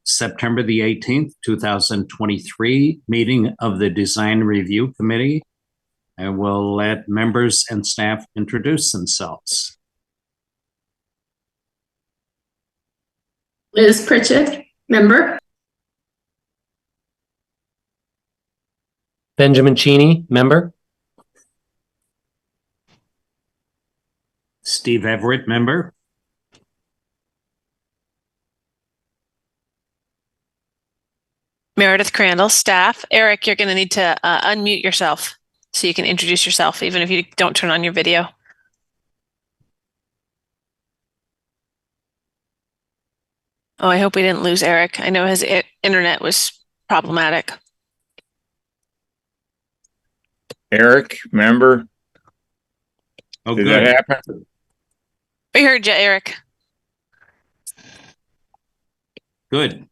September the 18th, 2023, meeting of the Design Review Committee. I will let members and staff introduce themselves. Liz Pritchett, member. Benjamin Cheney, member. Steve Everett, member. Meredith Crandall, staff. Eric, you're going to need to unmute yourself so you can introduce yourself, even if you don't turn on your video. Oh, I hope we didn't lose Eric. I know his internet was problematic. Eric, member. Oh, Did good. that happen? We heard you, Eric. Good.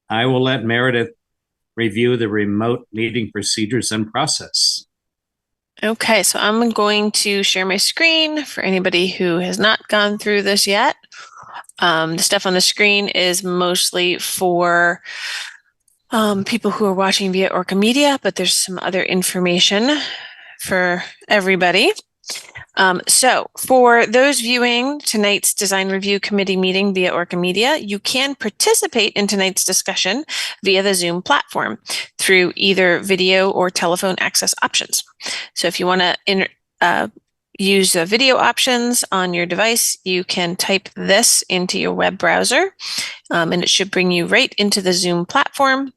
I will let Meredith review the remote meeting procedures and process. Okay, so I'm going to share my screen for anybody who has not gone through this yet. The stuff on the screen is mostly for people who are watching via ORCA Media, but there's some other information for everybody. So for those viewing tonight's Design Review Committee meeting via ORCA Media, you can participate in tonight's discussion via the Zoom platform through either video or telephone access options. So if you want to use the video options on your device, you can type this into your web browser, and it should bring you right into the Zoom platform.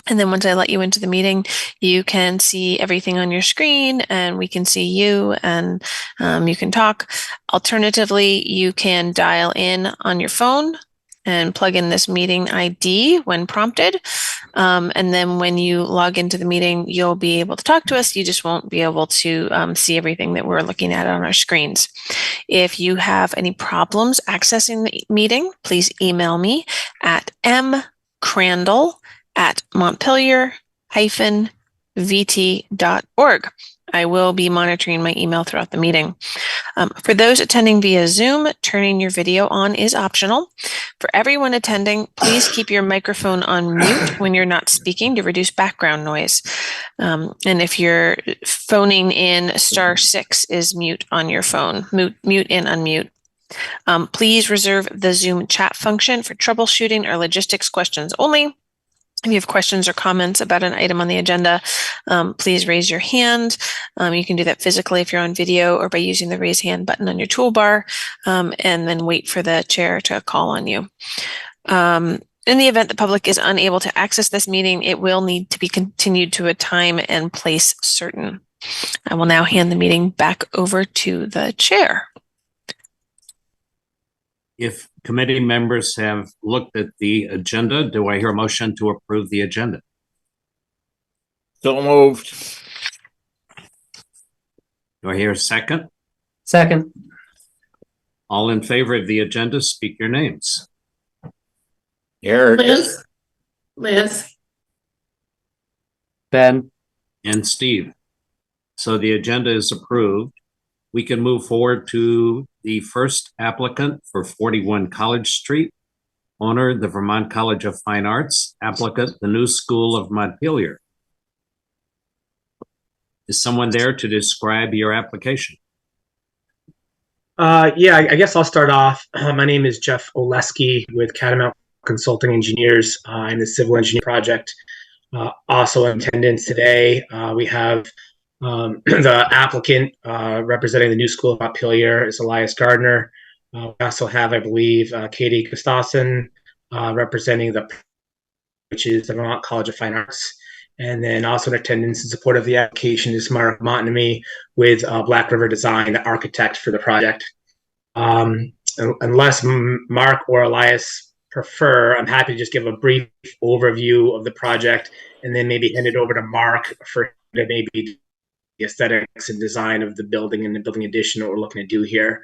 And then once I let you into the meeting, you can see everything on your screen and we can see you and you can talk. Alternatively, you can dial in on your phone and plug in this meeting ID when prompted. And then when you log into the meeting, you'll be able to talk to us. You just won't be able to see everything that we're looking at on our screens. If you have any problems accessing the meeting, please email me at mcrandall@montpelier-vt.org. I will be monitoring my email throughout the meeting. For those attending via Zoom, turning your video on is optional. For everyone attending, please keep your microphone on mute when you're not speaking to reduce background noise. And if you're phoning in, *6 is mute on your phone, mute and unmute. Please reserve the Zoom chat function for troubleshooting or logistics questions only. If you have questions or comments about an item on the agenda, please raise your hand. You can do that physically if you're on video or by using the raise hand button on your toolbar, and then wait for the chair to call on you. In the event the public is unable to access this meeting, it will need to be continued to a time and place certain. I will now hand the meeting back over to the chair. If committee members have looked at the agenda, do I hear a motion to approve the agenda? So moved. Do I hear a second? Second. All in favor of the agenda, speak your names. Eric. Liz. Ben. And Steve. So the agenda is approved. We can move forward to the first applicant for 41 College Street, owner, the Vermont College of Fine Arts, applicant, the New School of Montpelier. Is someone there to describe your application? Yeah, I guess I'll start off. My name is Jeff Oleski with Catamount Consulting Engineers in the Civil Engineering Project. Also in attendance today, we have the applicant representing the New School of Montpelier is Elias Gardner. We also have, I believe, Katie Gustafson representing which is the Vermont College of Fine Arts. And then also in attendance in support of the application is Mark Montanamy with Black River Design, the architect for the project. Unless Mark or Elias prefer, I'm happy to just give a brief overview of the project and then maybe hand it over to Mark for maybe the aesthetics and design of the building and the building addition that we're looking to do here.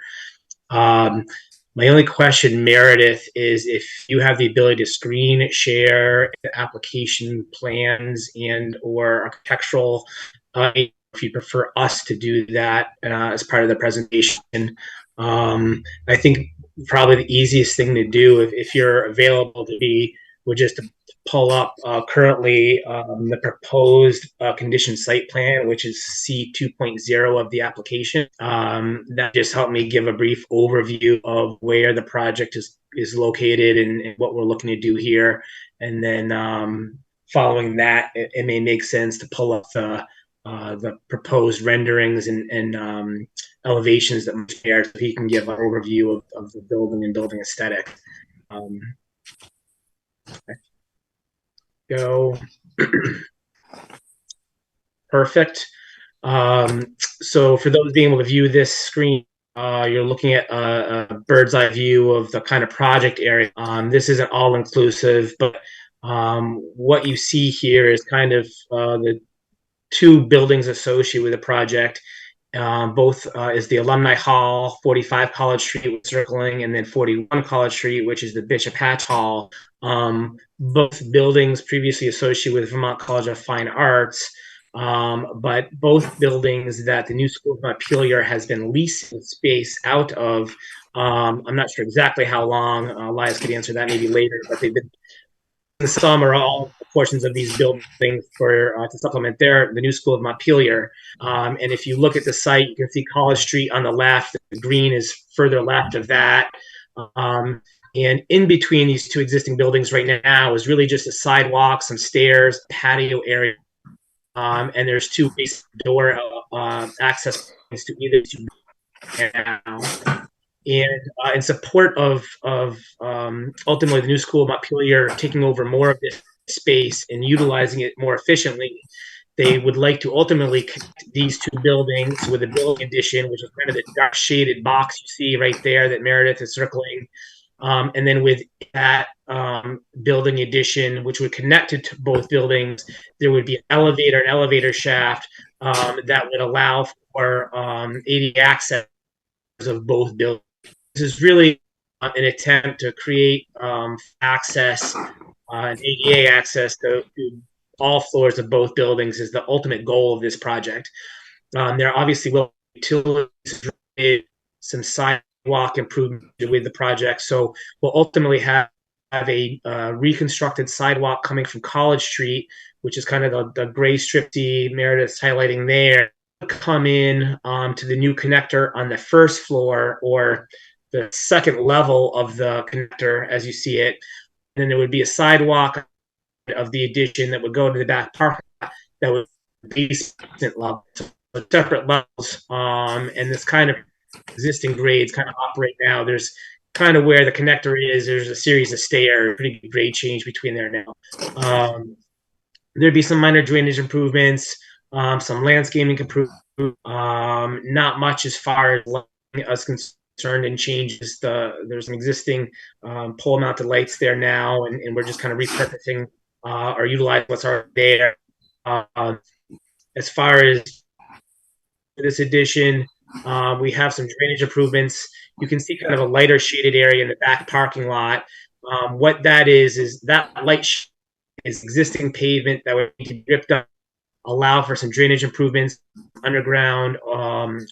My only question, Meredith, is if you have the ability to screen share application plans and or architectural, if you prefer us to do that as part of the presentation, I think probably the easiest thing to do if you're available to be would just to pull up currently the proposed condition site plan, which is C 2.0 of the application. That just helped me give a brief overview of where the project is located and what we're looking to do here. And then following that, it may make sense to pull up the proposed renderings and elevations that must be there, so he can give an overview of the building and building aesthetic. Go. Perfect. So for those being able to view this screen, you're looking at a bird's eye view of the kind of project area. This isn't all inclusive, but what you see here is kind of the two buildings associated with the project. Both is the Alumni Hall, 45 College Street circling, and then 41 College Street, which is the Bishop Hatch Hall. Both buildings previously associated with Vermont College of Fine Arts, but both buildings that the new School of Montpelier has been leasing space out of. I'm not sure exactly how long. Elias could answer that maybe later, but they've been the sum or all portions of these buildings for to supplement the new School of Montpelier. And if you look at the site, you can see College Street on the left. The green is further left of that. And in between these two existing buildings right now is really just a sidewalk, some stairs, patio area. And there's two basic door access points to either two now. And in support of ultimately the new School of Montpelier taking over more of this space and utilizing it more efficiently, they would like to ultimately connect these two buildings with a building addition, which is kind of the dark shaded box you see right there that Meredith is circling. And then with that building addition, which would connect it to both buildings, there would be an elevator shaft that would allow for ADA access of both buildings. This is really an attempt to create access and ADA access to all floors of both buildings is the ultimate goal of this project. There obviously will be utilities, some sidewalk improvement with the project. So we'll ultimately have a reconstructed sidewalk coming from College Street, which is kind of the gray stripy Meredith's highlighting there, come in to the new connector on the first floor or the second level of the connector as you see it. And then there would be a sidewalk of the addition that would go to the back parking lot that would be basement level, so separate levels. And this kind of existing grades kind of operate now. There's kind of where the connector is, there's a series of stairs, pretty good grade change between there now. There'd be some minor drainage improvements, some landscaping improvements, not much as far as concerned and changes. There's some existing pole mounted lights there now, and we're just kind of repurposing or utilizing what's already there. As far as this addition, we have some drainage improvements. You can see kind of a lighter shaded area in the back parking lot. What that is that light is existing pavement that would need to be ripped up, allow for some drainage improvements, underground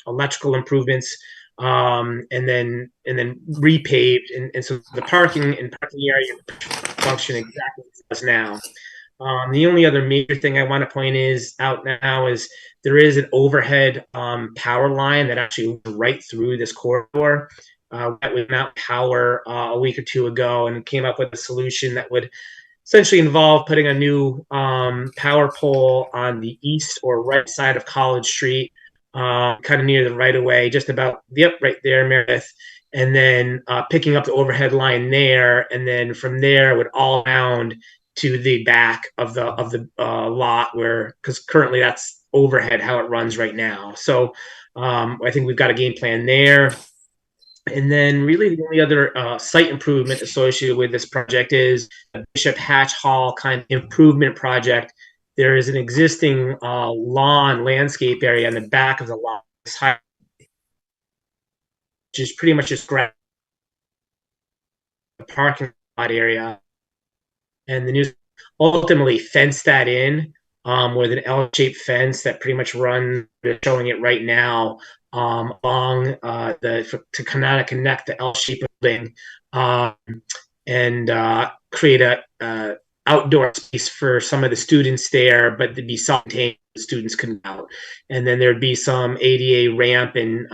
electrical improvements, and then repaved, and so the parking area function exactly as now. The only other major thing I want to point out now is there is an overhead power line that actually goes right through this corridor. That was Mount Power a week or two ago, and came up with a solution that would essentially involve putting a new power pole on the east or right side of College Street, kind of near the right of way, just about right there, Meredith, and then picking up the overhead line there, and then from there it would all round to the back of the lot, where because currently that's overhead how it runs right now. So I think we've got a game plan there. And then really the only other site improvement associated with this project is a Bishop Hatch Hall kind of improvement project. There is an existing lawn landscape area in the back of the lot, which is pretty much just the parking lot area. And the new ultimately fence that in with an L-shaped fence that pretty much runs, showing it right now, along to kind of connect the L-shaped building, and create a outdoor space for some of the students there, but to be self-contained, the students couldn't out. And then there'd be some ADA ramp and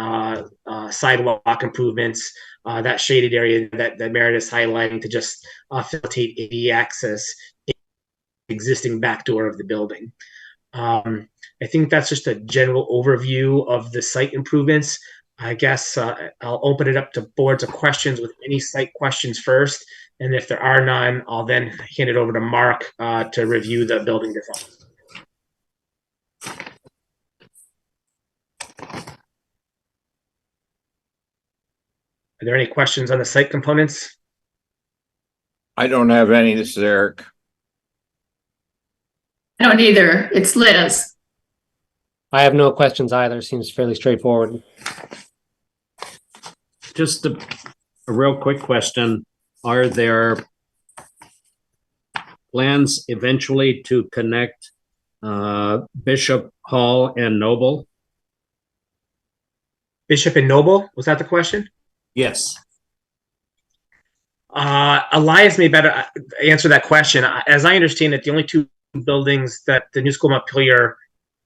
sidewalk improvements, that shaded area that Meredith's highlighting, to just facilitate ADA access in the existing back door of the building. I think that's just a general overview of the site improvements. I guess I'll open it up to boards of questions with any site questions first. And if there are none, I'll then hand it over to Mark to review the building design. Are there any questions on the site components? I don't have any. This is Eric. I don't either. It's Liz. I have no questions either. Seems fairly straightforward. Just a real quick question. Are there plans eventually to connect Bishop Hall and Noble? Bishop and Noble, was that the question? Yes. Elias may better answer that question. As I understand it, the only two buildings that the new school Montpelier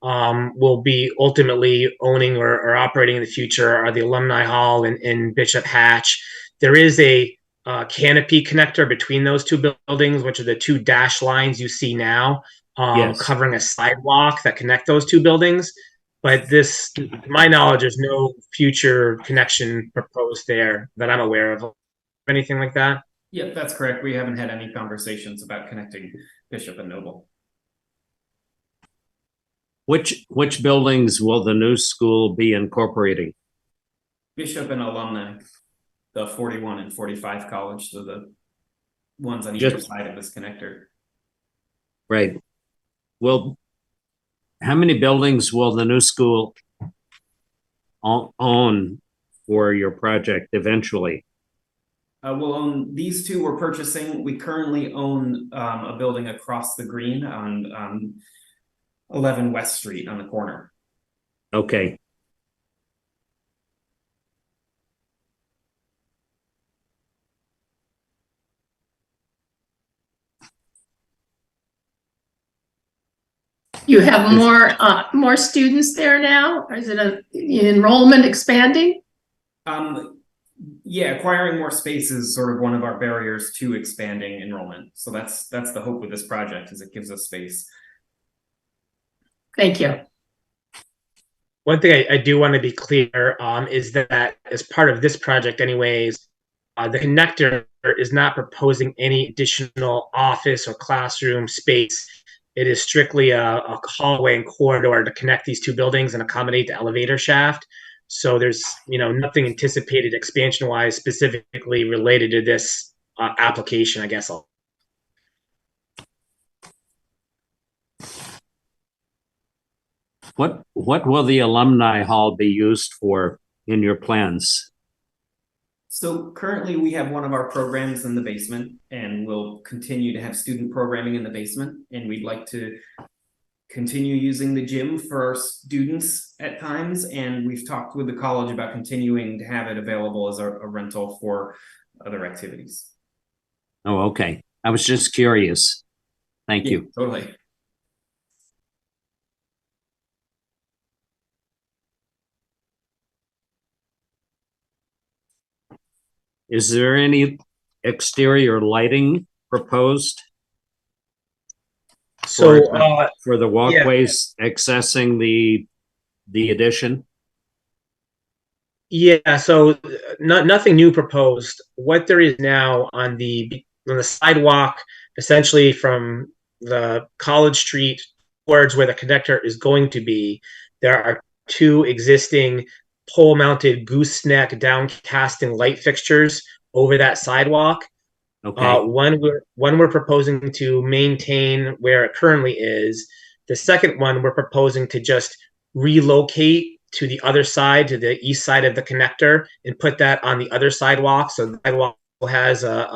will be ultimately owning or operating in the future are the Alumni Hall and Bishop Hatch. There is a canopy connector between those two buildings, which are the two dash lines you see now, Yes. covering a sidewalk that connect those two buildings. But this, to my knowledge, there's no future connection proposed there that I'm aware of. Anything like that? Yeah, that's correct. We haven't had any conversations about connecting Bishop and Noble. Which buildings will the new school be incorporating? Bishop and Alumni, the 41 and 45 college, so the ones on Just- either side of this connector. Right. Well, how many buildings will the new school own for your project eventually? We'll own these two we're purchasing. We currently own a building across the green on 11 West Street on the corner. Okay. You have more students there now? Or is it enrollment expanding? Yeah, acquiring more space is sort of one of our barriers to expanding enrollment. So that's the hope with this project, is it gives us space. Thank you. One thing I do want to be clear is that as part of this project anyways, the connector is not proposing any additional office or classroom space. It is strictly a hallway and corridor to connect these two buildings and accommodate the elevator shaft. So there's nothing anticipated expansion-wise specifically related to this application, I guess. What will the Alumni Hall be used for in your plans? So currently we have one of our programs in the basement, and we'll continue to have student programming in the basement. And we'd like to continue using the gym for our students at times. And we've talked with the college about continuing to have it available as a rental for other activities. Oh, okay. I was just curious. Thank you. Totally. Is there any exterior lighting proposed So for the walkways accessing the addition? yeah, so nothing new proposed. What there is now on the sidewalk, essentially from the College Street towards where the connector is going to be, there are two existing pole-mounted gooseneck downcasting light fixtures over that sidewalk. Okay. One we're proposing to maintain where it currently is. The second one we're proposing to just relocate to the other side, to the east side of the connector, and put that on the other sidewalk. So the sidewalk has a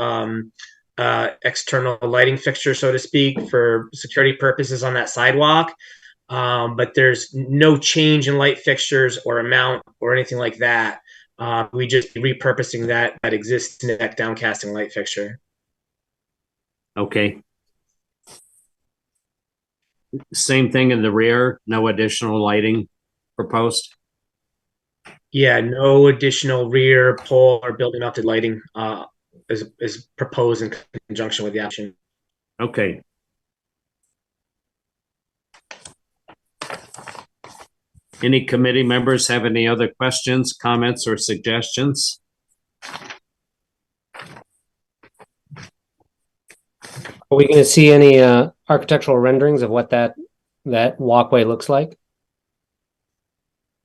external lighting fixture, so to speak, for security purposes on that sidewalk. But there's no change in light fixtures or amount or anything like that. We just repurposing that existing deck downcasting light fixture. Okay. Same thing in the rear, no additional lighting proposed? Yeah, no additional rear pole or building mounted lighting is proposed in conjunction with the action. Okay. Any committee members have any other questions, comments, or suggestions? Are we going to see any architectural renderings of what that walkway looks like?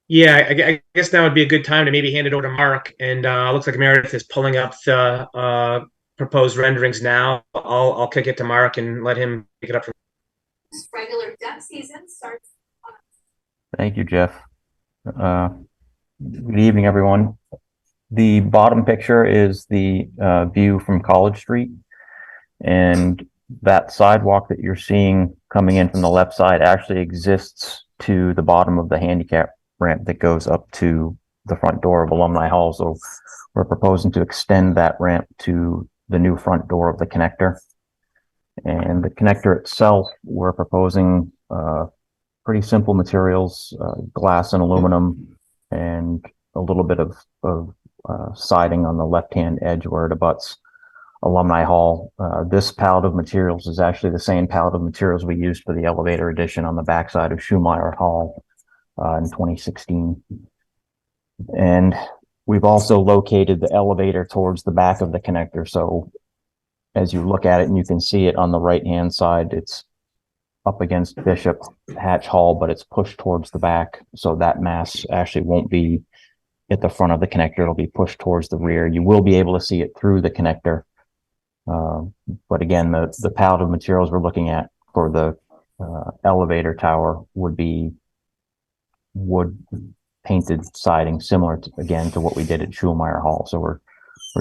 Yeah, I guess that would be a good time to maybe hand it over to Mark. And looks like Meredith is pulling up the proposed renderings now. I'll kick it to Mark and let him pick it up from. Regular duck season starts. Thank you, Jeff. Good evening, everyone. The bottom picture is the view from College Street, and that sidewalk that you're seeing coming in from the left side actually exists to the bottom of the handicap ramp that goes up to the front door of Alumni Hall. So we're proposing to extend that ramp to the new front door of the connector. And the connector itself, we're proposing pretty simple materials, glass and aluminum, and a little bit of siding on the left-hand edge where it abuts Alumni Hall. This palette of materials is actually the same palette of materials we used for the elevator addition on the backside of Schumacher Hall in 2016. And we've also located the elevator towards the back of the connector. So as you look at it, and you can see it on the right-hand side, it's up against Bishop Hatch Hall, but it's pushed towards the back. So that mass actually won't be at the front of the connector. It'll be pushed towards the rear. You will be able to see it through the connector. But again, the palette of materials we're looking at for the elevator tower would be wood painted siding, similar to, again, to what we did at Schulmeyer Hall. So we're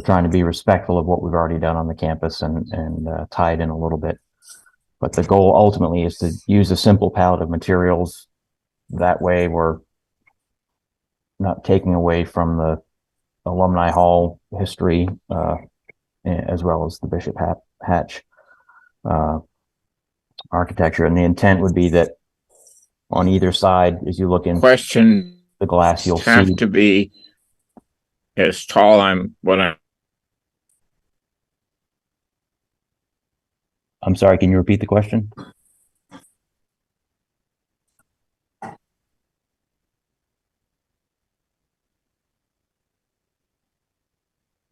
trying to be respectful of what we've already done on the campus and tie it in a little bit. But the goal ultimately is to use a simple palette of materials. That way we're not taking away from the Alumni Hall history, as well as the Bishop Hatch architecture. And the intent would be that on either side, as you look in Question the glass, you'll have see to be as tall. I'm sorry, can you repeat the question?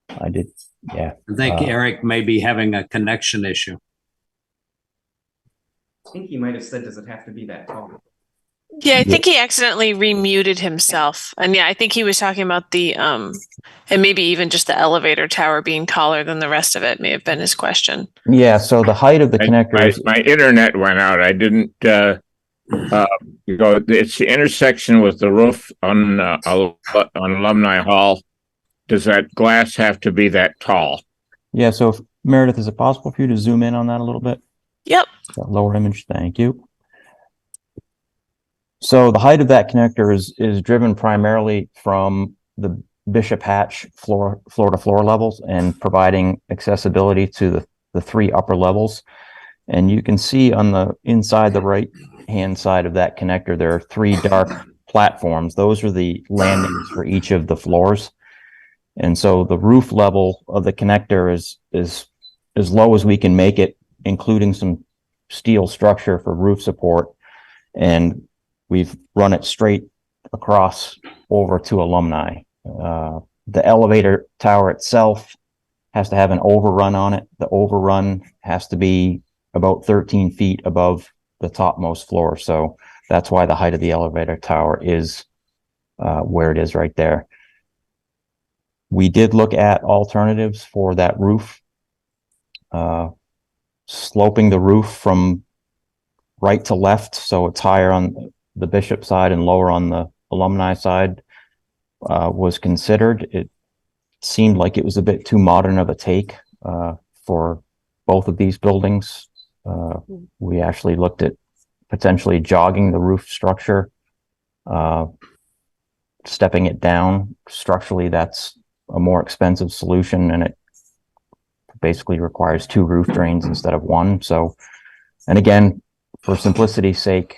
I did, yeah. I think Eric may be having a connection issue. I think he might have said, does it have to be that tall? Yeah, I think he accidentally remuted himself. And yeah, I think he was talking about the and maybe even just the elevator tower being taller than the rest of it may have been his question. Yeah, so the height of the connector My internet went out. I didn't it's the intersection with the roof on Alumni Hall. Does that glass have to be that tall? Yeah, so Meredith, is it possible for you to zoom in on that a little bit? Yep. That lower image, thank you. So the height of that connector is driven primarily from the Bishop Hatch floor to floor levels and providing accessibility to the three upper levels. And you can see on the inside the right hand side of that connector, there are three dark platforms. Those are the landings for each of the floors. And so the roof level of the connector is as low as we can make it, including some steel structure for roof support. And we've run it straight across over to Alumni. The elevator tower itself has to have an overrun on it. The overrun has to be about 13 feet above the topmost floor. So that's why the height of the elevator tower is where it is right there. We did look at alternatives for that roof. Sloping the roof from right to left, so it's higher on the Bishop side and lower on the Alumni side, was considered. It seemed like it was a bit too modern of a take for both of these buildings. We actually looked at potentially jogging the roof structure, stepping it down. Structurally, that's a more expensive solution, and it basically requires 2 roof drains instead of 1. So, and again, for simplicity's sake,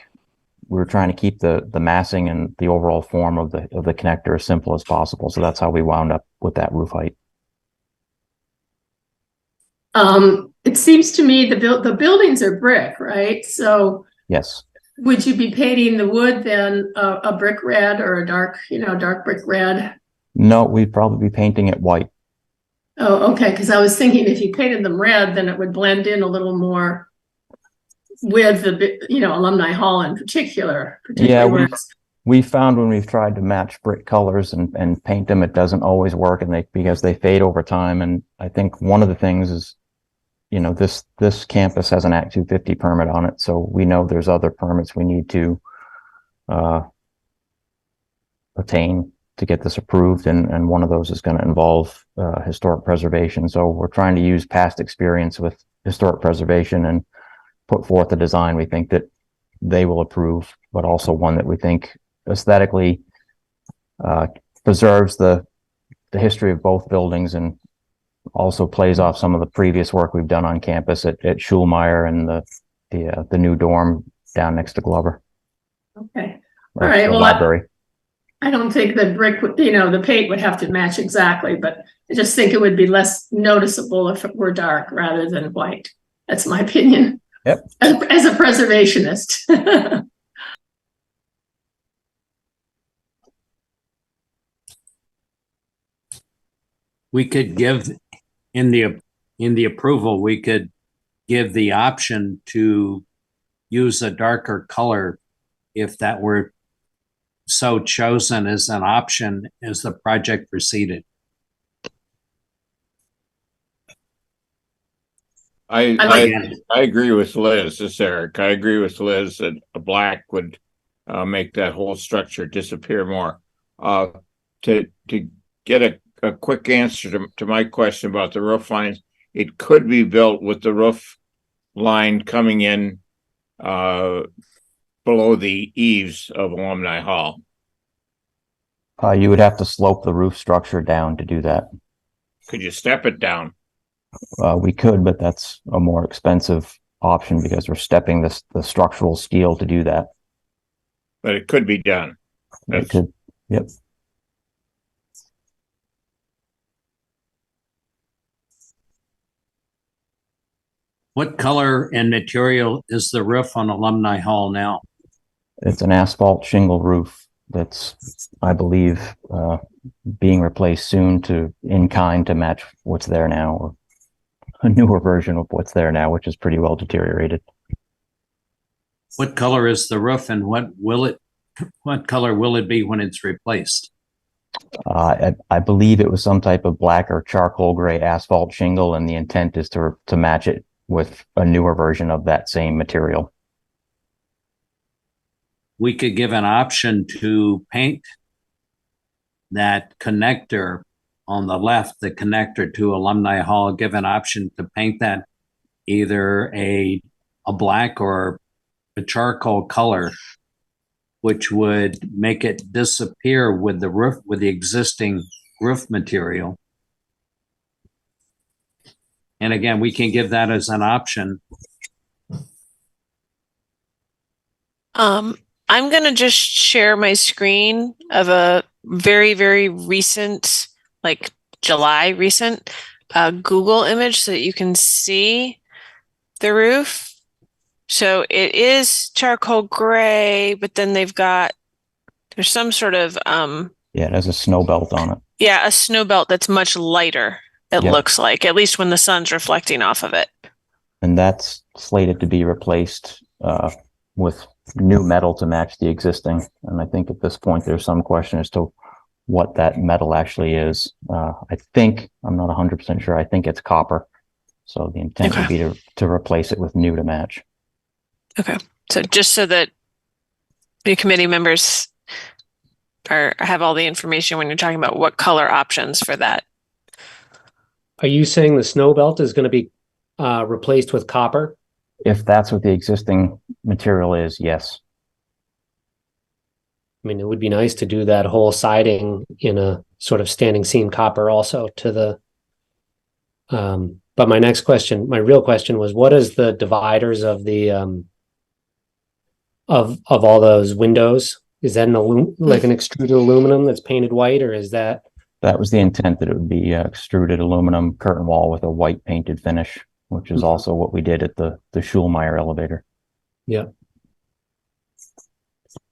we're trying to keep the massing and the overall form of the connector as simple as possible. So that's how we wound up with that roof height. It seems to me the buildings are brick, right? So Yes. would you be painting the wood then a brick red or a dark brick red? No, we'd probably be painting it white. Oh, okay. Because I was thinking if you painted them red, then it would blend in a little more with the, Alumni Hall in particular. Yeah, we found when we've tried to match brick colors and paint them, it doesn't always work, and because they fade over time. And I think one of the things is, this campus has an Act 250 permit on it, so we know there's other permits we need to attain to get this approved, and one of those is going to involve historic preservation. So we're trying to use past experience with historic preservation and put forth a design we think that they will approve, but also one that we think aesthetically preserves the history of both buildings and also plays off some of the previous work we've done on campus at Schulmeyer and the new dorm down next to Glover. Okay. All right. Well, library. I don't think the brick, the paint would have to match exactly, but I just think it would be less noticeable if it were dark rather than white. That's my opinion. Yep. As a preservationist. We could give in the approval, we could give the option to use a darker color if that were so chosen as an option as the project proceeded. I agree with Liz. This is Eric. I agree with Liz that a black would make that whole structure disappear more. To get a quick answer to my question about the roof lines, it could be built with the roof line coming in below the eaves of Alumni Hall. You would have to slope the roof structure down to do that. Could you step it down? We could, but that's a more expensive option because we're stepping the structural steel to do that. But it could be done. It could. Yep. What color and material is the roof on Alumni Hall now? It's an asphalt shingle roof that's, I believe, being replaced soon in kind to match what's there now, or a newer version of what's there now, which is pretty well deteriorated. What color is the roof, and what color will it be when it's replaced? I believe it was some type of black or charcoal gray asphalt shingle, and the intent is to match it with a newer version of that same material. We could give an option to paint that connector on the left, the connector to Alumni Hall, give an option to paint that either a black or a charcoal color, which would make it disappear with the roof, with the existing roof material. And again, we can give that as an option. I'm going to just share my screen of a very, very recent, like July recent Google image so that you can see the roof. So it is charcoal gray, but then there's some sort of yeah, it has a snow belt on it. Yeah, a snow belt that's much lighter, it looks like, at least when the sun's reflecting off of it. And that's slated to be replaced with new metal to match the existing. And I think at this point there's some question as to what that metal actually is. I think, I'm not 100% sure, I think it's copper. So the intent would be to replace it with new to match. Okay. So just so that the committee members have all the information when you're talking about what color options for that. Are you saying the snow belt is going to be replaced with copper? If that's what the existing material is, yes. I mean, it would be nice to do that whole siding in a sort of standing seam copper also to the, but my real question was, what is the dividers of the, of all those windows? Is that like an extruded aluminum that's painted white, or is that? That was the intent, that it would be extruded aluminum curtain wall with a white painted finish, which is also what we did at the Schulmeyer elevator. Yeah.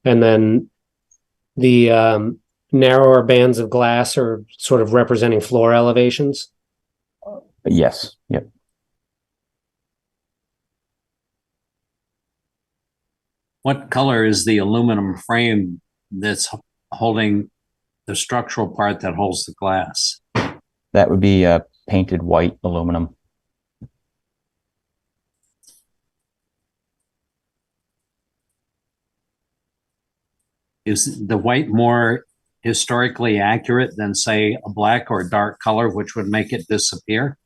And then the narrower bands of glass are sort of representing floor elevations? Yes. Yep. What color is the aluminum frame that's holding the structural part that holds the glass? That would be painted white aluminum. Is the white more historically accurate than, say, a black or dark color, which would make it disappear?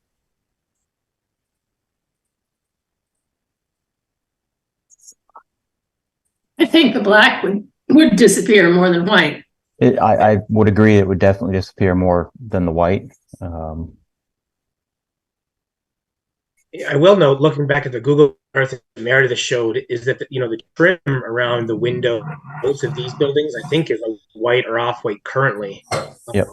I think the black would disappear more than white. I would agree it would definitely disappear more than the white. I will note, looking back at the Google Earth Meredith showed, is that the trim around the windows of these buildings, I think, is a white or off-white currently. Yep.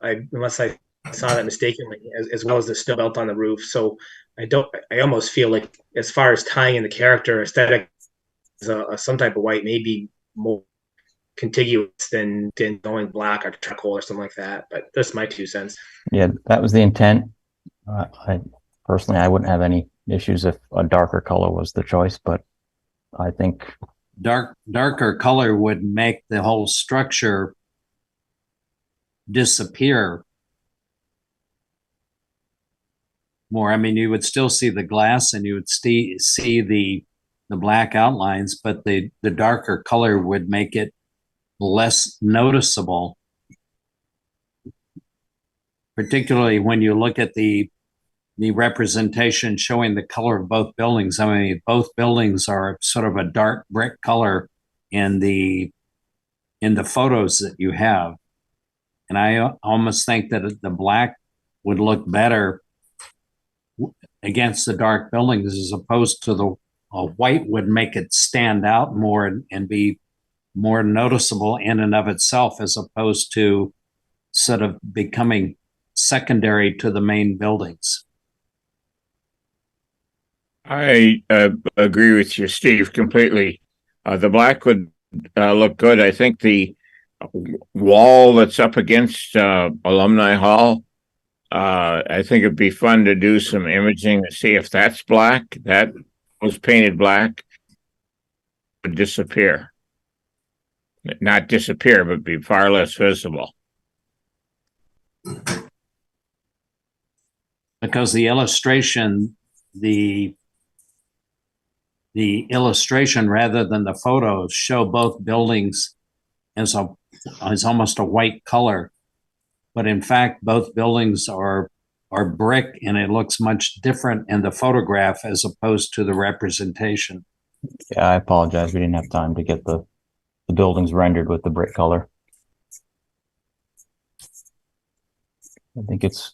Unless I saw that mistakenly, as well as the steel belt on the roof. So I almost feel like, as far as tying in the character aesthetic, some type of white may be more contiguous than going black or charcoal or something like that. But that's my 2 cents. Yeah, that was the intent. Personally, I wouldn't have any issues if a darker color was the choice, but I think darker color would make the whole structure disappear more. I mean, you would still see the glass and you would see the black outlines, but the darker color would make it less noticeable, particularly when you look at the representation showing the color of both buildings. I mean, both buildings are sort of a dark brick color in the photos that you have. And I almost think that the black would look better against the dark buildings, as opposed to the white would make it stand out more and be more noticeable in and of itself, as opposed to sort of becoming secondary to the main buildings. I agree with you, Steve, completely. The black would look good. I think the wall that's up against Alumni Hall, I think it'd be fun to do some imaging to see if that's black. That was painted black, would disappear. Not disappear, but be far less visible. Because the illustration, the illustration rather than the photos show both buildings as almost a white color, but in fact both buildings are brick, and it looks much different in the photograph as opposed to the representation. Yeah, I apologize. We didn't have time to get the buildings rendered with the brick color. I think it's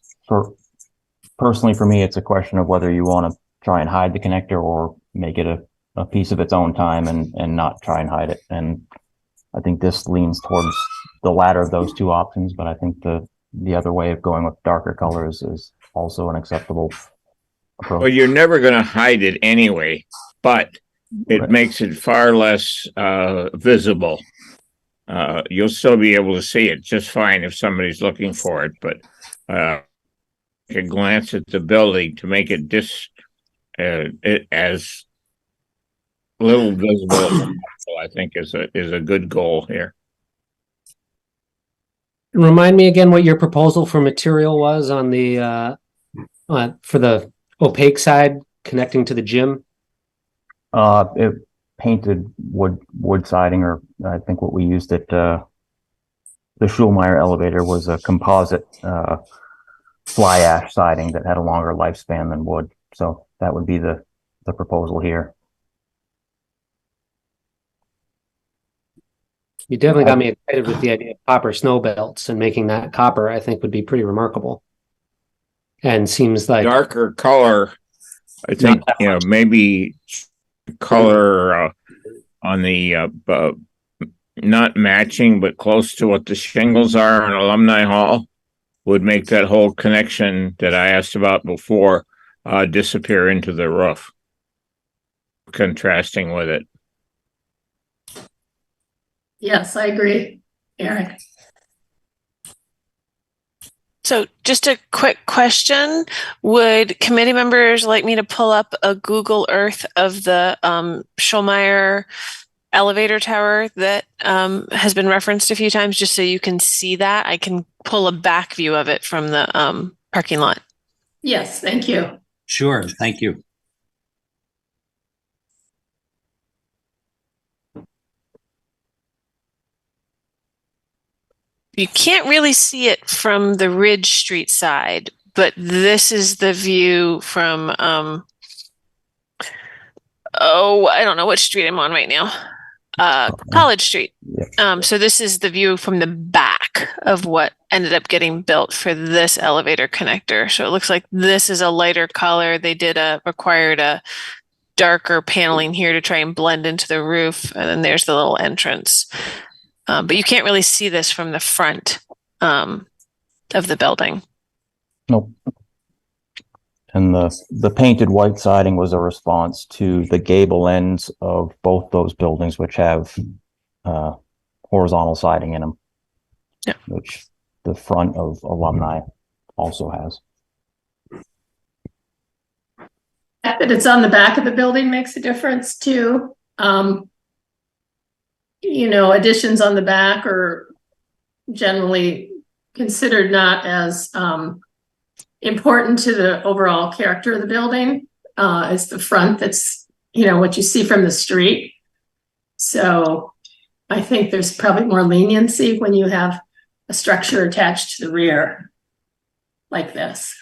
personally for me, it's a question of whether you want to try and hide the connector or make it a piece of its own time and not try and hide it. And I think this leans towards the latter of those two options, but I think the other way of going with darker colors is also an acceptable approach. Well, you're never going to hide it anyway, but it makes it far less visible. You'll still be able to see it just fine if somebody's looking for it, but a glance at the building to make it as little visible as possible, I think is a good goal here. Remind me again what your proposal for material was on the for the opaque side connecting to the gym. It painted wood siding, or I think what we used at the Schulmeyer elevator was a composite fly ash siding that had a longer lifespan than wood. So that would be the proposal here. You definitely got me excited with the idea of copper snow belts, and making that copper, I think, would be pretty remarkable. And seems like Darker color, I think, that you know, maybe color on the not matching, but close to what the shingles are in Alumni Hall would make that whole connection that I asked about before disappear into the roof, contrasting with it. Yes, I agree, Eric. So just a quick question. Would committee members like me to pull up a Google Earth of the Schulmeyer elevator tower that has been referenced a few times, just so you can see that? I can pull a back view of it from the parking lot. Yes, thank you. Sure, thank you. You can't really see it from the Ridge Street side, but this is the view from, oh, I don't know which street I'm on right now. College Street. So this is the view from the back of what ended up getting built for this elevator connector. So it looks like this is a lighter color. They required a darker paneling here to try and blend into the roof. And then there's the little entrance. But you can't really see this from the front of the building. Nope. And the painted white siding was a response to the gable ends of both those buildings, which have horizontal siding in them. Yeah. Which the front of Alumni also has. The fact that it's on the back of the building makes a difference too. You know, additions on the back are generally considered not as important to the overall character of the building as the front. That's, you know, what you see from the street. So I think there's probably more leniency when you have a structure attached to the rear like this.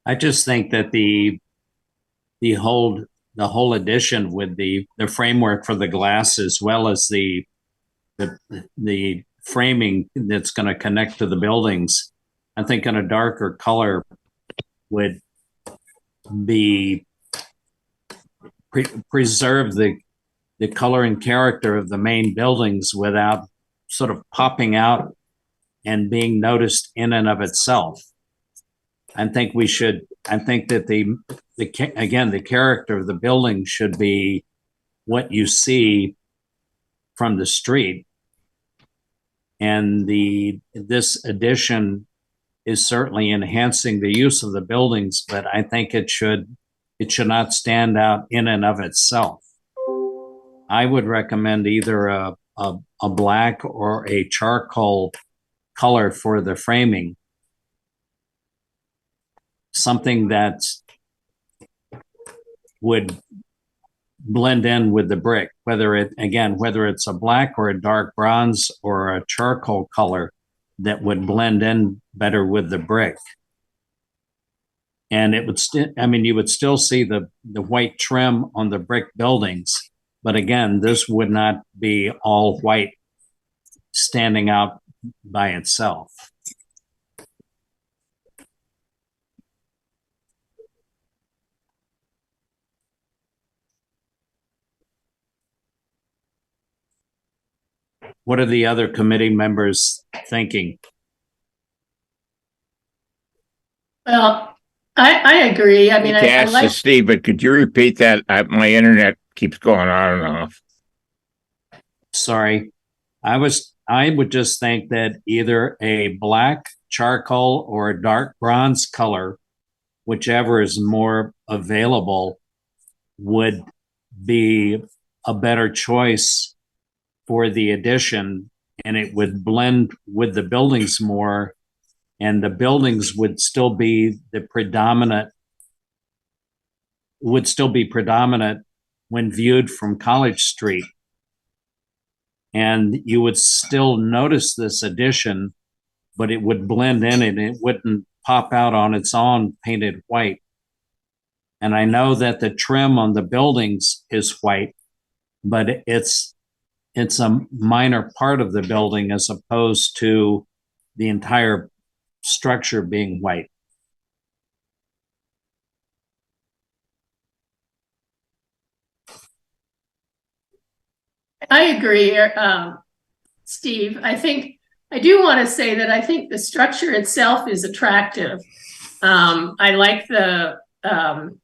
I just think that the whole addition with the framework for the glass, as well as the framing that's going to connect to the buildings, I think in a darker color would be preserve the color and character of the main buildings without sort of popping out and being noticed in and of itself. I think that the character of the building should be what you see from the street. And this addition is certainly enhancing the use of the buildings, but I think it should not stand out in and of itself. I would recommend either a black or a charcoal color for the framing. Something that would blend in with the brick, whether it's a black or a dark bronze or a charcoal color that would blend in better with the brick. And it would you would still see the white trim on the brick buildings, but again, this would not be all white standing out by itself. What are the other committee members thinking? Well, I agree. I mean, I Ask like Steve, but could you repeat that? My internet keeps going on and off. Sorry, I would just think that either a black, charcoal, or a dark bronze color, whichever is more available, would be a better choice for the addition, and it would blend with the buildings more, and the buildings would still be the predominant would still be predominant when viewed from College Street. And you would still notice this addition, but it would blend in and it wouldn't pop out on its own painted white. And I know that the trim on the buildings is white, but it's a minor part of the building as opposed to the entire structure being white. I agree, Steve. I do want to say that I think the structure itself is attractive. I like the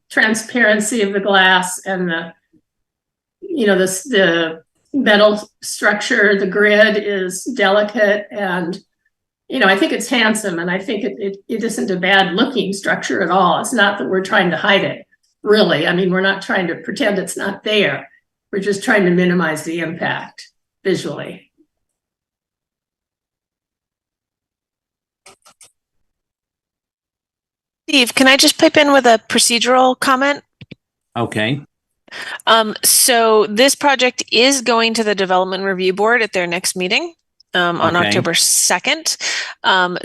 transparency of the glass and the metal structure. The grid is delicate, and I think it's handsome, and I think it isn't a bad looking structure at all. It's not that we're trying to hide it, really. I mean, we're not trying to pretend it's not there. We're just trying to minimize the impact visually. Steve, can I just pipe in with a procedural comment? Okay. So this project is going to the Development Review Board at their next meeting on Okay. October 2nd.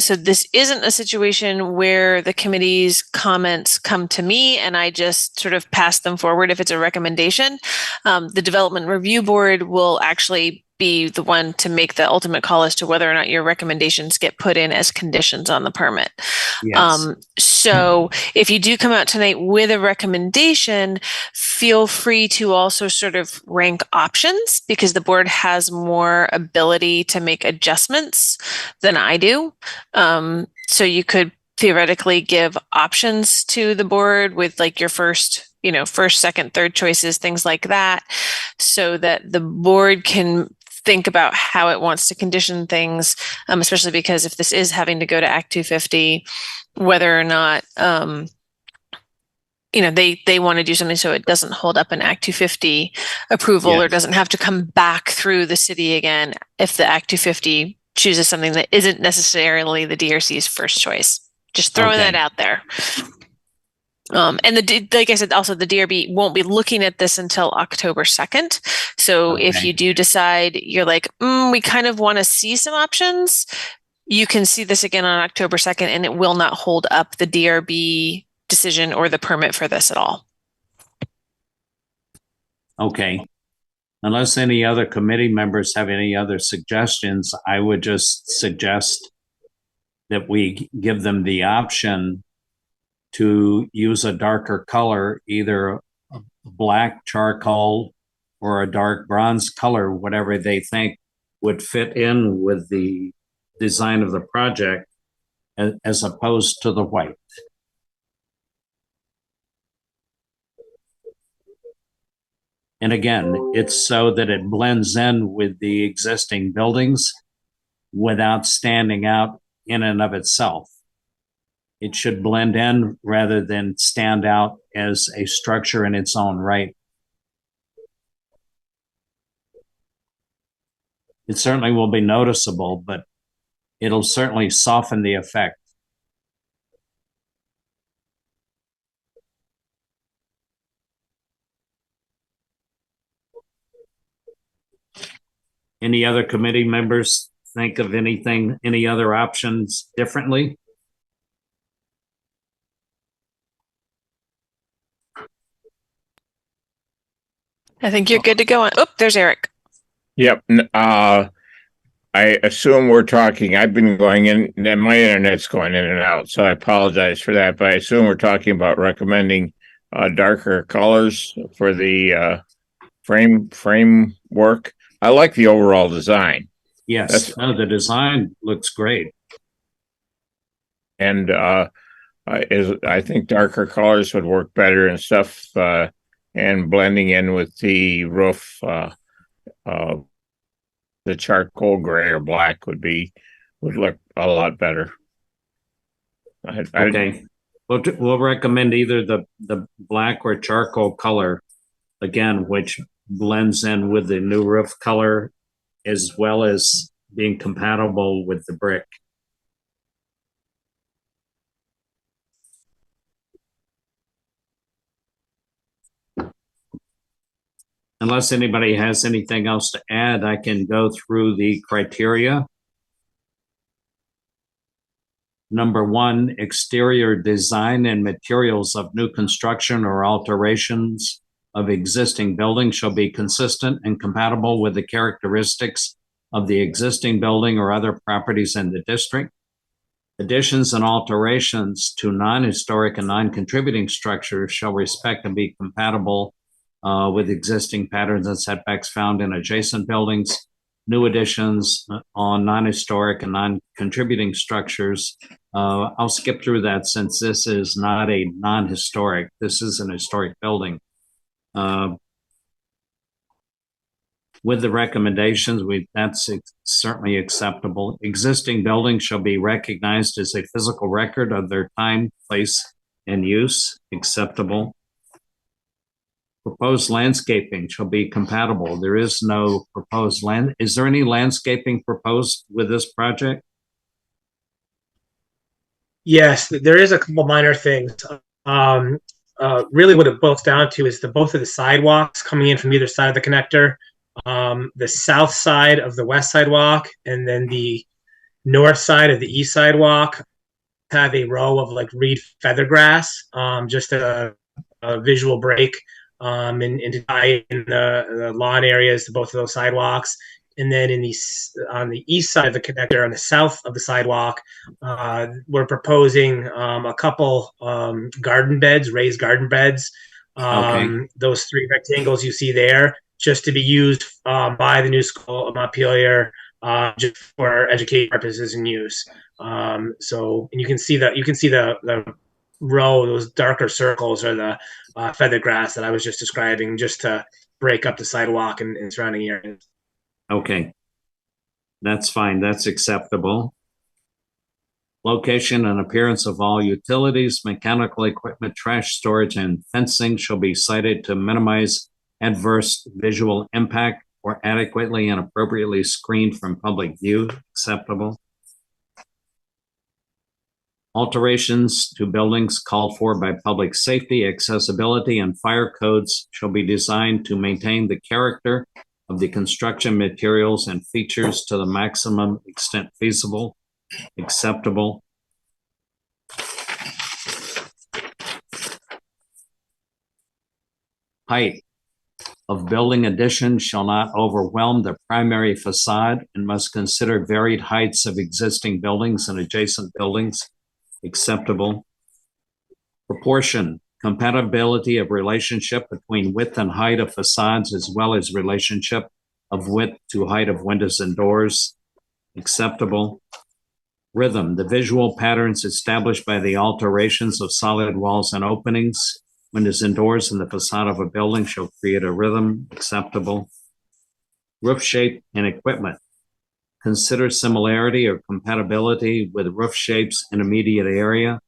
So this isn't a situation where the committee's comments come to me and I just sort of pass them forward if it's a recommendation. The Development Review Board will actually be the one to make the ultimate call as to whether or not your recommendations get put in as conditions on the permit. Yes. So if you do come out tonight with a recommendation, feel free to also sort of rank options, because the board has more ability to make adjustments than I do. So you could theoretically give options to the board with like your first, second, third choices, things like that, so that the board can think about how it wants to condition things, especially because if this is having to go to Act 250, whether or not they want to do something so it doesn't hold up an Act 250 approval, or Yes. doesn't have to come back through the city again if the Act 250 chooses something that isn't necessarily the DRC's first choice. Just throwing Okay. that out there. And like I said, also the DRB won't be looking at this until October 2nd. So if Okay. you do decide you're like, we kind of want to see some options, you can see this again on October 2nd, and it will not hold up the DRB decision or the permit for this at all. Okay. Unless any other committee members have any other suggestions, I would just suggest that we give them the option to use a darker color, either a black charcoal or a dark bronze color, whatever they think would fit in with the design of the project, as opposed to the white. And again, it's so that it blends in with the existing buildings without standing out in and of itself. It should blend in rather than stand out as a structure in its own right. It certainly will be noticeable, but it'll certainly soften the effect. Any other committee members think of anything, any other options differently? I think you're good to go on. Oh, there's Eric. Yep. I assume we're talking, I've been going in, and my internet's going in and out, so I apologize for that, but I assume we're talking about recommending darker colors for the framework. I like the overall design. Yes, the design looks great. And I think darker colors would work better and stuff, and blending in with the roof, the charcoal gray or black would look a lot better. Okay, we'll recommend either the black or charcoal color, again, which blends in with the new roof color, as well as being compatible with the brick. Unless anybody has anything else to add, I can go through the criteria. Number one, exterior design and materials of new construction or alterations of existing buildings shall be consistent and compatible with the characteristics of the existing building or other properties in the district. Additions and alterations to non-historic and non-contributing structures shall respect and be compatible with existing patterns and setbacks found in adjacent buildings. New additions on non-historic and non-contributing structures. I'll skip through that since this is not a non-historic. This is an historic building. With the recommendations, that's certainly acceptable. Existing buildings shall be recognized as a physical record of their time, place, and use. Acceptable. Proposed landscaping shall be compatible. There is no proposed land. Is there any landscaping proposed with this project? Yes, there is a couple minor things. Really what it boils down to is both of the sidewalks coming in from either side of the connector, the south side of the west sidewalk, and then the north side of the east sidewalk have a row of like reed feather grass, just a visual break, and to tie in the lawn areas to both of those sidewalks. And then on the east side of the connector, on the south of the sidewalk, we're proposing a couple garden beds, raised garden beds. Okay. Those 3 rectangles you see there, just to be used by the new school of Montpelier, just for education purposes and use. And you can see the row, those darker circles are the feather grass that I was just describing, just to break up the sidewalk and surrounding areas. Okay. That's fine. That's acceptable. Location and appearance of all utilities, mechanical equipment, trash storage, and fencing shall be sited to minimize adverse visual impact or adequately and appropriately screened from public view. Acceptable. Alterations to buildings called for by public safety, accessibility, and fire codes shall be designed to maintain the character of the construction materials and features to the maximum extent feasible. Acceptable. Height of building addition shall not overwhelm the primary facade and must consider varied heights of existing buildings and adjacent buildings. Acceptable. Proportion, compatibility of relationship between width and height of facades as well as relationship of width to height of windows and doors. Acceptable. Rhythm, the visual patterns established by the alterations of solid walls and openings, windows and doors in the facade of a building shall create a rhythm. Acceptable. Roof shape and equipment. Consider similarity or compatibility with roof shapes in immediate area.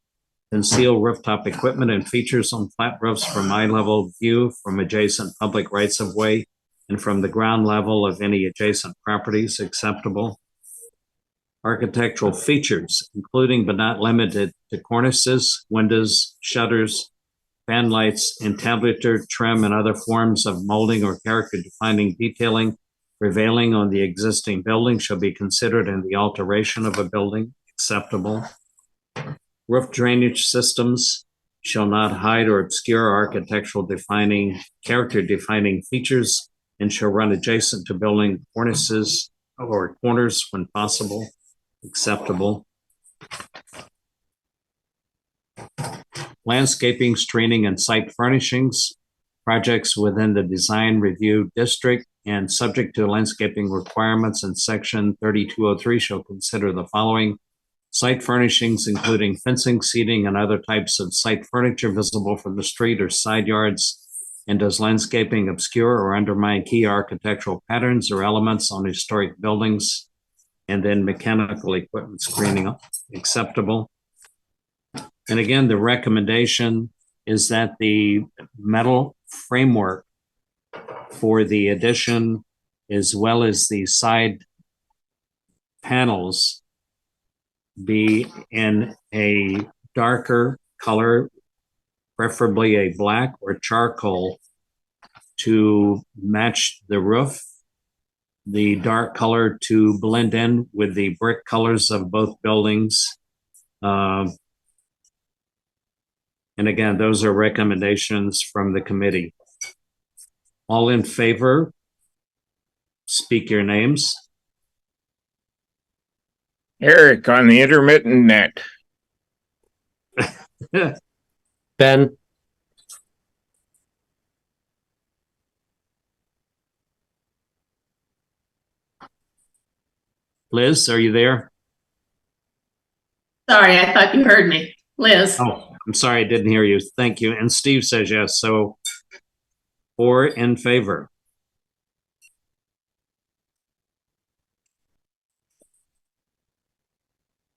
Conceal rooftop equipment and features on flat roofs from eye level view from adjacent public rights of way and from the ground level of any adjacent properties. Acceptable. Architectural features, including but not limited to cornices, windows, shutters, fan lights, entablature, trim, and other forms of molding or character-defining detailing prevailing on the existing building shall be considered in the alteration of a building. Acceptable. Roof drainage systems shall not hide or obscure architectural character-defining features and shall run adjacent to building cornices or corners when possible. Acceptable. Landscaping, screening, and site furnishings. Projects within the design review district and subject to landscaping requirements in section 3203 shall consider the following: site furnishings, including fencing, seating, and other types of site furniture visible from the street or side yards, and does landscaping obscure or undermine key architectural patterns or elements on historic buildings, and then mechanical equipment screening. Acceptable. And again, the recommendation is that the metal framework for the addition, as well as the side panels, be in a darker color, preferably a black or charcoal, to match the roof, the dark color to blend in with the brick colors of both buildings. And again, those are recommendations from the committee. All in favor, speak your names. Eric on the intermittent net. Ben, Liz, are you there? Sorry, I thought you heard me. Liz? Oh, I'm sorry, I didn't hear you. Thank you. And Steve says yes, so 4 in favor.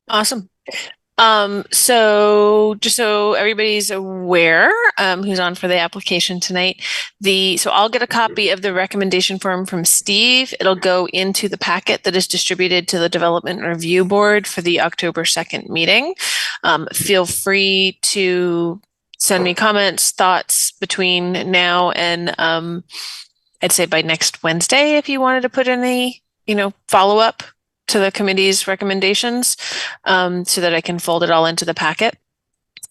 Awesome. So just so everybody's aware, who's on for the application tonight, so I'll get a copy of the recommendation form from Steve. It'll go into the packet that is distributed to the Development Review Board for the October 2nd meeting. Feel free to send me comments, thoughts between now and I'd say by next Wednesday if you wanted to put any, follow up to the committee's recommendations, so that I can fold it all into the packet.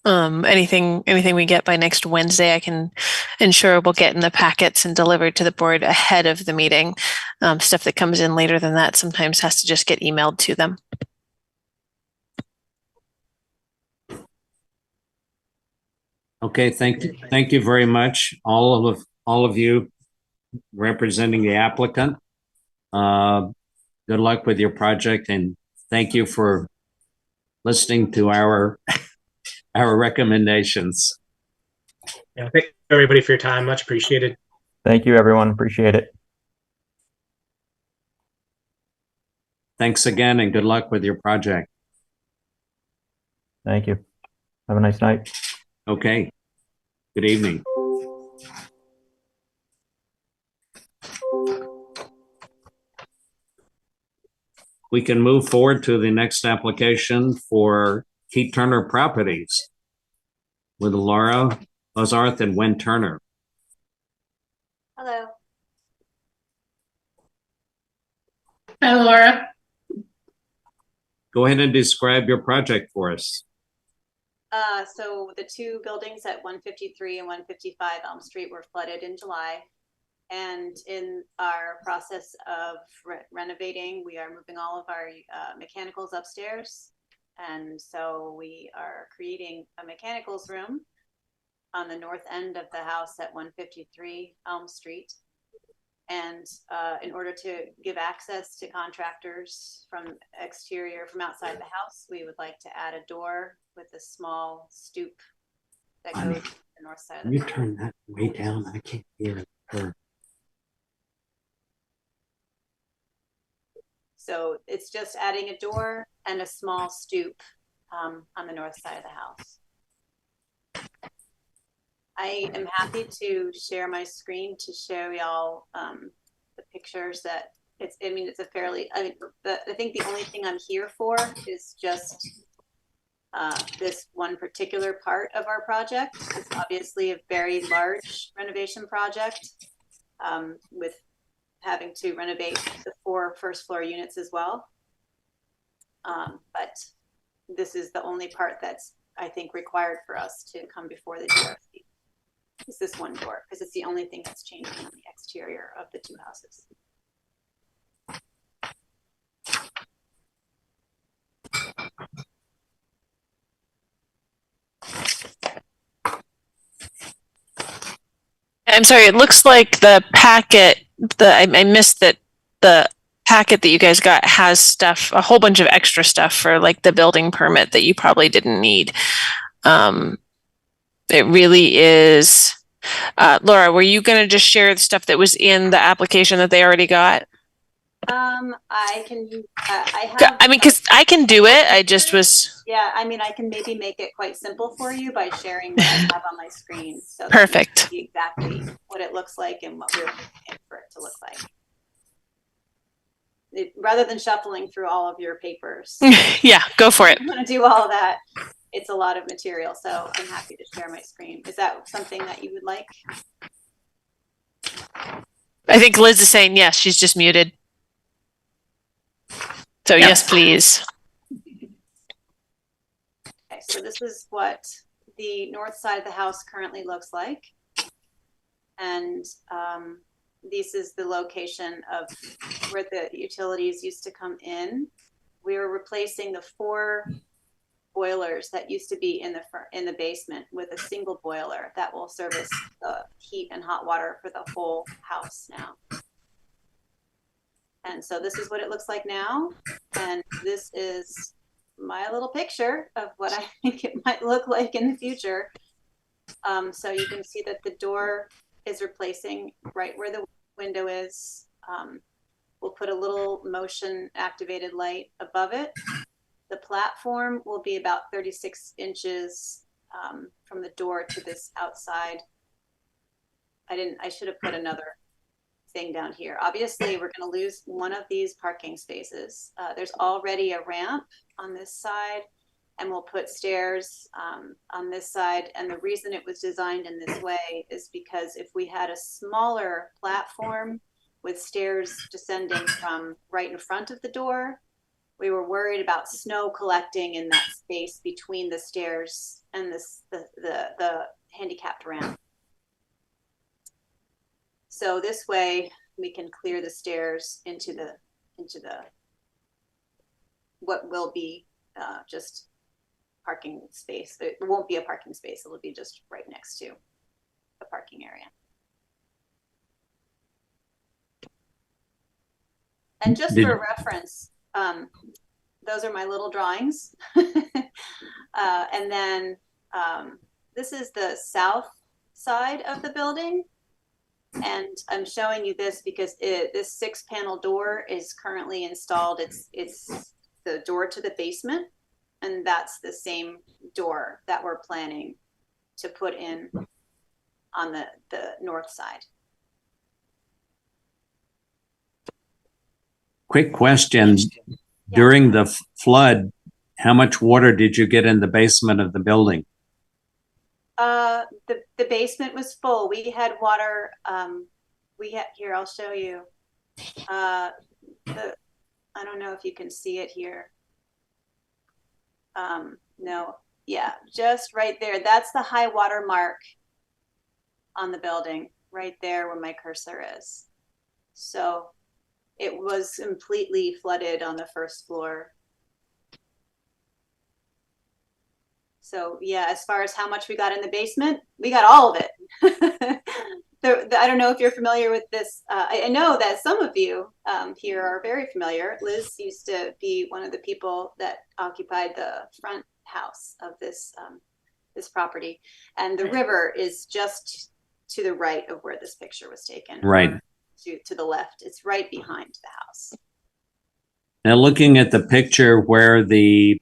Anything we get by next Wednesday, I can ensure we'll get in the packets and delivered to the board ahead of the meeting. Stuff that comes in later than that sometimes has to just get emailed to them. Okay, thank you very much, all of you representing the applicant. Good luck with your project, and thank you for listening to our recommendations. Yeah, thank everybody for your time. Much appreciated. Thank you, everyone. Appreciate it. Thanks again, and good luck with your project. Thank you. Have a nice night. Okay. Good evening. We can move forward to the next application for Keith Turner Properties with Laura Ozarth and Wen Turner. Hello. Hi, Laura. Go ahead and describe your project for us. So the two buildings at 153 and 155 Elm Street were flooded in July. And in our process of renovating, we are moving all of our mechanicals upstairs. And so we are creating a mechanicals room on the north end of the house at 153 Elm Street. And in order to give access to contractors from outside the house, we would like to add a door with a small stoop that goes to the north side of the house. Can you turn that way down? I can't hear her. So it's just adding a door and a small stoop on the north side of the house. I am happy to share my screen to show y'all the pictures that I think the only thing I'm here for is just this one particular part of our project. It's obviously a very large renovation project with having to renovate the 4 first floor units as well. But this is the only part that's, I think, required for us to come before the DRC. Is this one door, because it's the only thing that's changing on the exterior of the 2 houses. I'm sorry, it looks like the packet, I missed that the packet that you guys got has stuff, a whole bunch of extra stuff for like the building permit that you probably didn't need. It really is. Laura, were you going to just share the stuff that was in the application that they already got? I can, because I can do it. I just was. Yeah, I can maybe make it quite simple for you by sharing what I have on my screen. So Perfect. That you see exactly what it looks like and what we're looking for it to look like. Rather than shuffling through all of your papers. Yeah, go for it. I'm going to do all that. It's a lot of material, so I'm happy to share my screen. Is that something that you would like? I think Liz is saying yes, she's just muted. So Yeah. yes, please. Okay, so this is what the north side of the house currently looks like. And this is the location of where the utilities used to come in. We were replacing the 4 boilers that used to be in the basement with a single boiler that will service the heat and hot water for the whole house now. And so this is what it looks like now. And this is my little picture of what I think it might look like in the future. So you can see that the door is replacing right where the window is. We'll put a little motion activated light above it. The platform will be about 36 inches from the door to this outside. I should have put another thing down here. Obviously, we're going to lose one of these parking spaces. There's already a ramp on this side, and we'll put stairs on this side. And the reason it was designed in this way is because if we had a smaller platform with stairs descending from right in front of the door, we were worried about snow collecting in that space between the stairs and the handicapped ramp. So this way we can clear the stairs into the what will be just parking space. It won't be a parking space. It'll be just right next to the parking area. And just for reference, those are my little drawings. And then this is the south side of the building. And I'm showing you this because this 6-panel door is currently installed. It's the door to the basement. And that's the same door that we're planning to put in on the north side. Quick question. During the flood, how much water did you get in the basement of the building? The basement was full. We had water. Here, I'll show you. I don't know if you can see it here. No, yeah, just right there. That's the high water mark on the building, right there where my cursor is. So it was completely flooded on the first floor. So yeah, as far as how much we got in the basement, we got all of it. I don't know if you're familiar with this. I know that some of you here are very familiar. Liz used to be one of the people that occupied the front house of this this property, and the river is just to the right of where this picture was taken. Right. To the left. It's right behind the house. Now, looking at the picture where the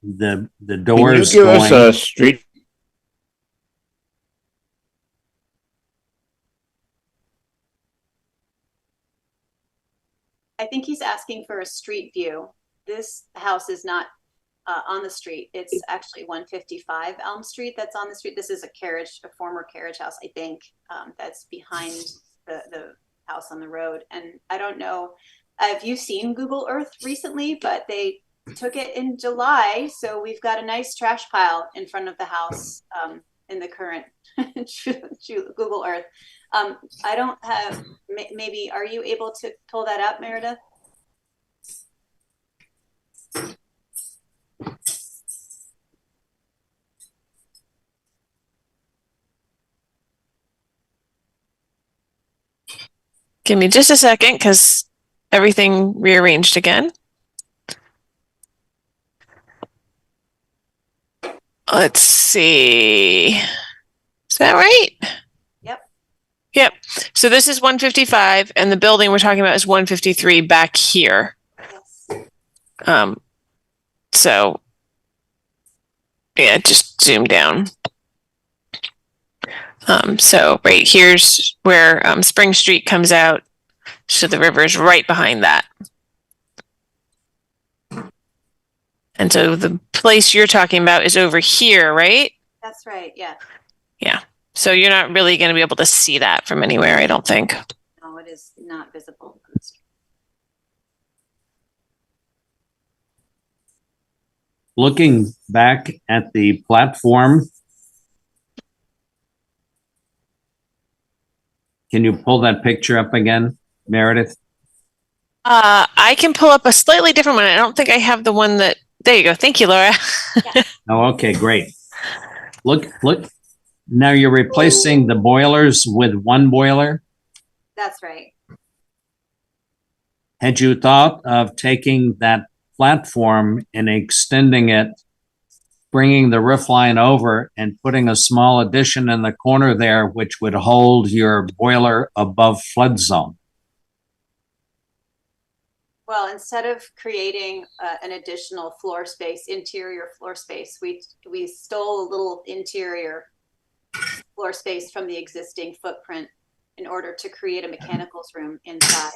Can doors you give us going, a street? I think he's asking for a street view. This house is not on the street. It's actually 155 Elm Street that's on the street. This is a former carriage house, I think, that's behind the house on the road. And I don't know if you've seen Google Earth recently, but they took it in July. So we've got a nice trash pile in front of the house in the current Google Earth. I don't have, maybe, are you able to pull that up, Meredith? Give me just a second because everything rearranged again. Let's see. Is that right? Yep. Yep. So this is 155 and the building we're talking about is 153 back here. Yes. So yeah, just zoom down. So right here's where Spring Street comes out. So the river is right behind that. And so the place you're talking about is over here, right? That's right. Yeah. Yeah. So you're not really going to be able to see that from anywhere, I don't think. No, not visible from the street. Looking back at the platform, can you pull that picture up again, Meredith? I can pull up a slightly different one. I don't think I have the one that, there you go. Thank you, Laura. Oh, okay, great. Look, now you're replacing the boilers with one boiler. That's right. Had you thought of taking that platform and extending it, bringing the roof line over and putting a small addition in the corner there, which would hold your boiler above flood zone? Well, instead of creating an additional floor space, interior floor space, we stole a little interior floor space from the existing footprint in order to create a mechanicals room inside.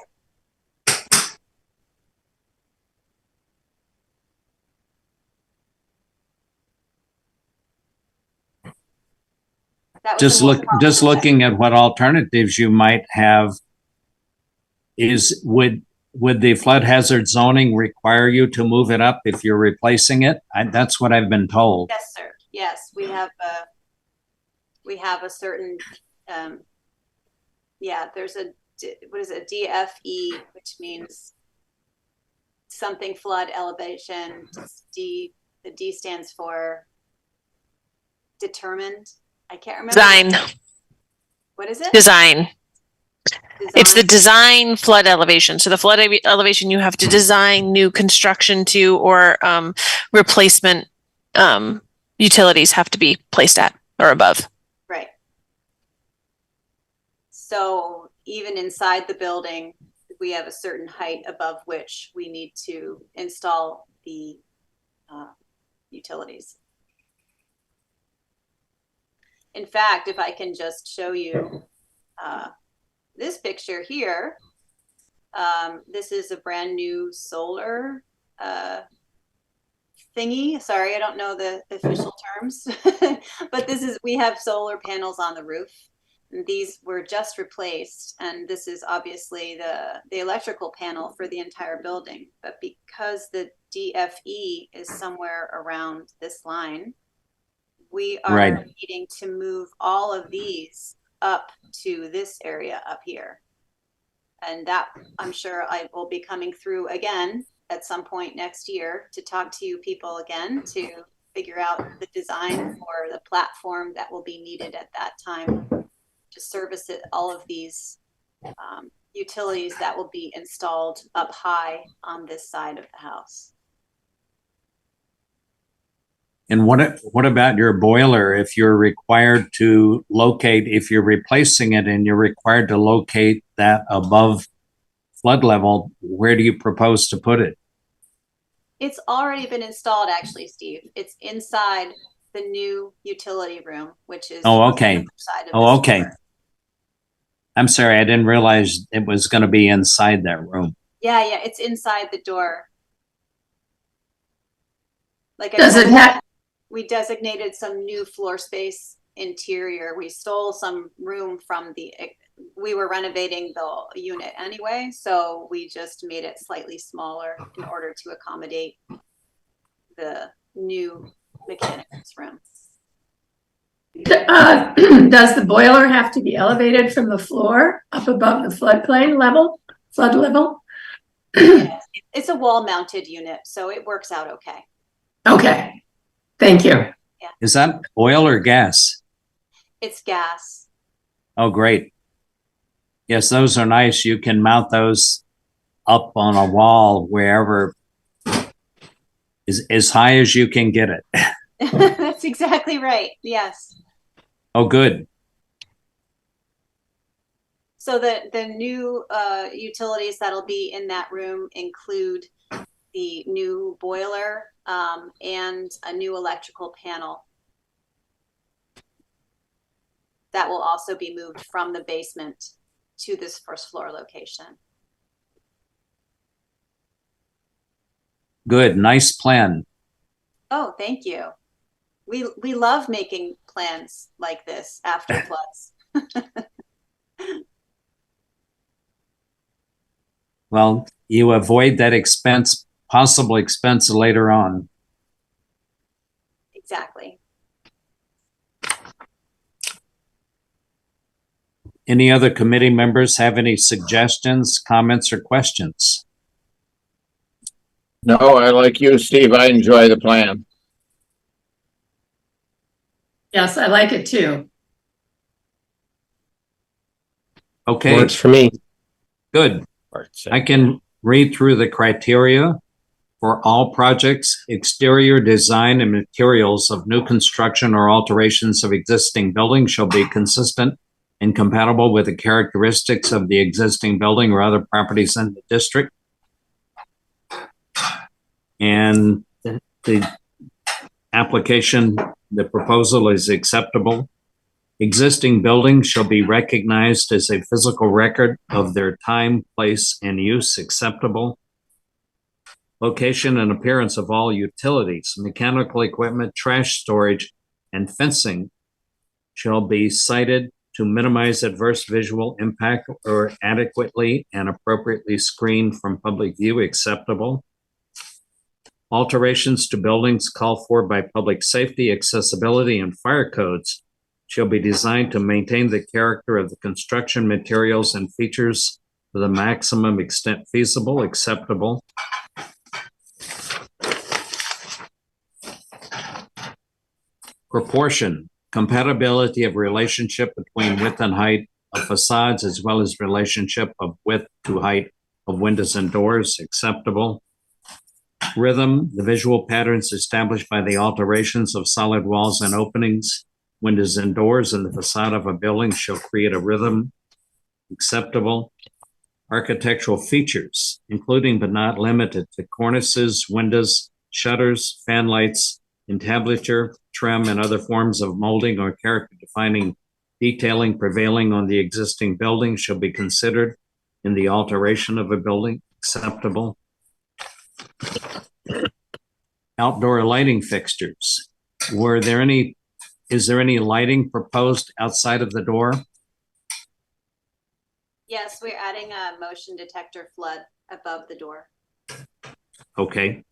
That was the most Just looking at what alternatives you might have, is would the flood hazard zoning require you to move it up if you're replacing it? That's what I've been told. Yes, sir. Yes, we have a certain, yeah, there's a, what is it, DFE, which means something flood elevation. The D stands for determined. I can't remember. Design. What is it? Design. It's the Design. design flood elevation. So the flood elevation you have to design new construction to, or replacement utilities have to be placed at or above. Right. So even inside the building, we have a certain height above which we need to install the utilities. In fact, if I can just show you this picture here, this is a brand new solar thingy. Sorry, I don't know the official terms, but we have solar panels on the roof. And these were just replaced, and this is obviously the electrical panel for the entire building. But because the DFE is somewhere around this line, we are needing to move all of these up to this area up here. And that, I'm sure I will be coming through again at some point next year to talk to you people again to figure out the design for the platform that will be needed at that time to service all of these utilities that will be installed up high on this side of the house. And what about your boiler? If you're required to locate, if you're replacing it and you're required to locate that above flood level, where do you propose to put it? It's already been installed, actually, Steve. It's inside the new utility room, which is oh, okay. on the other side of Oh, the okay. store. I'm sorry, I didn't realize it was going to be inside that room. Yeah, it's inside the door. Like Does it have? We designated some new floor space interior. We stole some room from we were renovating the unit anyway, so we just made it slightly smaller in order to accommodate the new mechanicals room. Does the boiler have to be elevated from the floor up above the flood level? It's a wall mounted unit, so it works out okay. Okay. Thank you. Yeah. Is that oil or gas? It's gas. Oh, great. Yes, those are nice. You can mount those up on a wall wherever is as high as you can get it. That's exactly right. Yes. Oh, good. So the new utilities that'll be in that room include the new boiler and a new electrical panel that will also be moved from the basement to this first floor location. Good. Nice plan. Oh, thank you. We love making plans like this after floods. Well, you avoid that expense, possible expense later on. Exactly. Any other committee members have any suggestions, comments, or questions? No, I like you, Steve. I enjoy the plan. Yes, I like it too. Okay, Works for me. good. I can read through the criteria. For all projects, exterior design and materials of new construction or alterations of existing buildings shall be consistent and compatible with the characteristics of the existing building or other properties in the district. And the application, the proposal is acceptable. Existing buildings shall be recognized as a physical record of their time, place, and use acceptable. Location and appearance of all utilities, mechanical equipment, trash storage, and fencing shall be cited to minimize adverse visual impact or adequately and appropriately screened from public view acceptable. Alterations to buildings called for by public safety, accessibility, and fire codes shall be designed to maintain the character of the construction materials and features to the maximum extent feasible, acceptable. Proportion, compatibility of relationship between width and height of facades as well as relationship of width to height of windows and doors, acceptable. Rhythm, the visual patterns established by the alterations of solid walls and openings, windows and doors in the facade of a building shall create a rhythm, acceptable. Architectural features, including but not limited to cornices, windows, shutters, fan lights, entablature, trim, and other forms of molding or character-defining detailing prevailing on the existing building shall be considered in the alteration of a building, acceptable. Outdoor lighting fixtures. Is there any lighting proposed outside of the door? Yes, we're adding a motion detector flood above the door. Okay.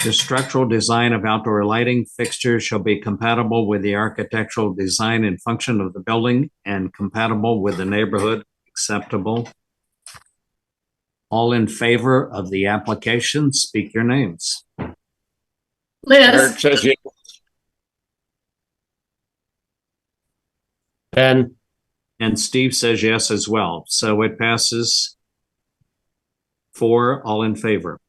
The structural design of outdoor lighting fixtures shall be compatible with the architectural design and function of the building and compatible with the neighborhood, acceptable. All in favor of the application, speak your names. Liz, Eric says yes. Ben, And Steve says yes as well. So it passes 4, all in favor.